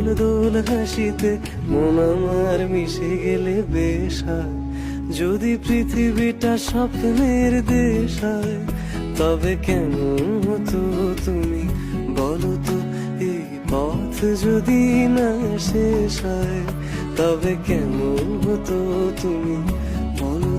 দোল দোল হাসিতে মন আমার মিশে গেলে বেশ হয়। যদি পৃথিবীটা স্বপ্নের দেশ হয়, তবে কেমন হতো তুমি বলো তো? এই পথ যদি না শেষ হয়, তবে কেমন হতো তুমি বলো